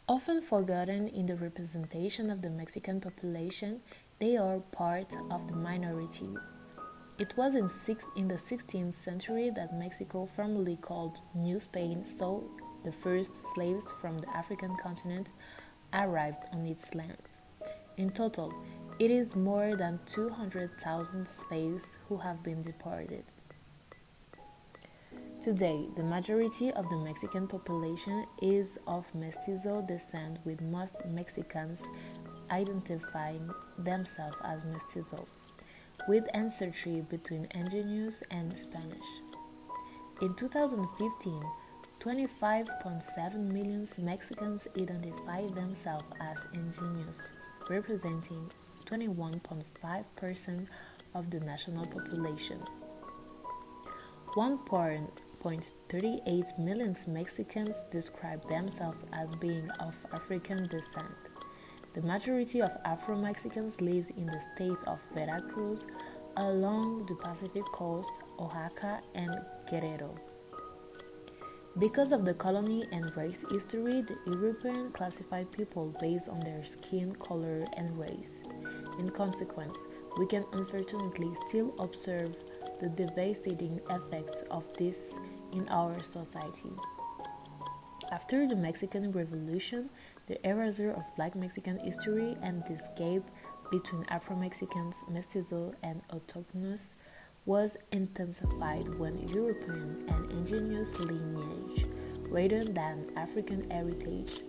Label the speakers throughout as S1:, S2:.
S1: Often forgotten in the representation of the Mexican population, they are part of the minorities. It was in the 16th century that Mexico, formerly called New Spain, saw the first slaves from the African continent arrived on its land. In total, it is more than 200,000 slaves who have been deported. Today, the majority of the Mexican population is of mestizo descent, with most Mexicans identifying themselves as mestizo, with ancestry between indigenous and Spanish. In 2015, 25.7 million Mexicans identified themselves as indigenous, representing 21.5% of the national population. 1.38 million Mexicans describe themselves as being of African descent. The majority of Afro-Mexicans lives in the states of Veracruz, along the Pacific coast, Oaxaca, and Guerrero. Because of the colony and race history, the Europeans classified people based on their skin color and race. In consequence, we can unfortunately still observe the devastating effects of this in our society. After the Mexican Revolution, the erasure of Black Mexican history and this gap between Afro-Mexicans, mestizo, and autochthonous was intensified when European and indigenous lineage, rather than African heritage,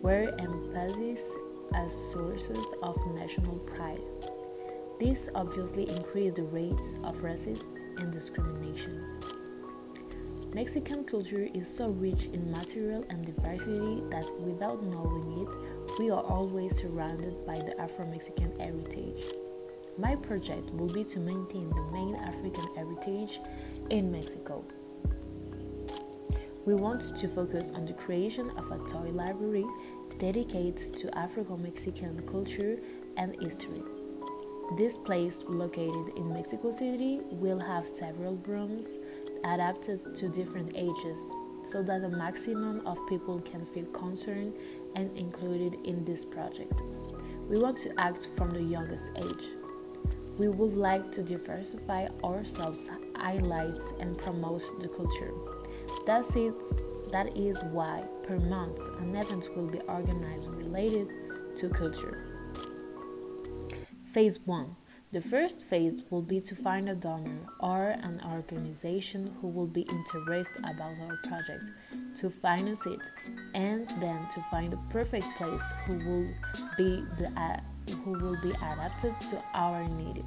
S1: were emphasized as sources of national pride. This obviously increased the rates of racism and discrimination. Mexican culture is so rich in material and diversity that without knowing it, we are always surrounded by the Afro-Mexican heritage. My project will be to maintain the main African heritage in Mexico. We want to focus on the creation of a toy library dedicated to Afro-Mexican culture and history. This place, located in Mexico City, will have several rooms adapted to different ages so that a maximum of people can feel concerned and included in this project. We want to act from the youngest age. We would like to diversify ourselves, highlight and promote the culture. That's it. That is why per month an event will be organized related to culture. Phase 1. The first phase will be to find a donor or an organization who will be interested about our project, to finance it, and then to find the perfect place who will be adapted to our needs.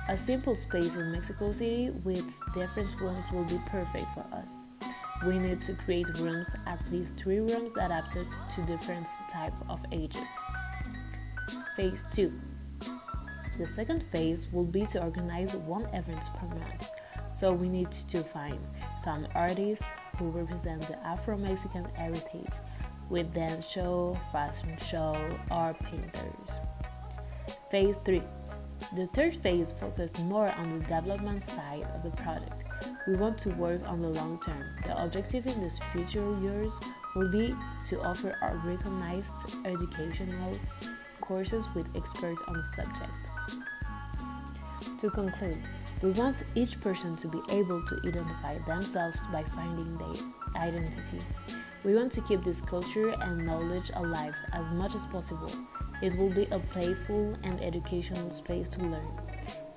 S1: A simple space in Mexico City with different rooms will be perfect for us. We need to create rooms, at least 3 rooms adapted to different type of ages. Phase 2. The second phase will be to organize 1 event per month. So we need to find some artists who represent the Afro-Mexican heritage with dance show, fashion show, or painters. Phase 3. The third phase focused more on the development side of the project. We want to work on the long term. The objective in these future years will be to offer our recognized educational courses with experts on the subject. To conclude, we want each person to be able to identify themselves by finding their identity. We want to keep this culture and knowledge alive as much as possible. It will be a playful and educational space to learn,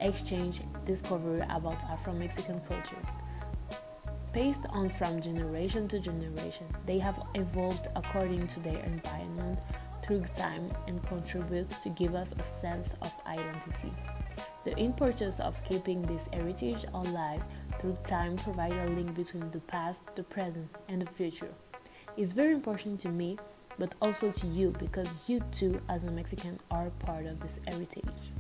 S1: exchange, discover about Afro-Mexican culture. Passed on from generation to generation, they have evolved according to their environment through time and contribute to give us a sense of identity. The importance of keeping this heritage alive through time provides a link between the past, the present, and the future. It's very important to me, but also to you, because you too, as a Mexican, are part of this heritage.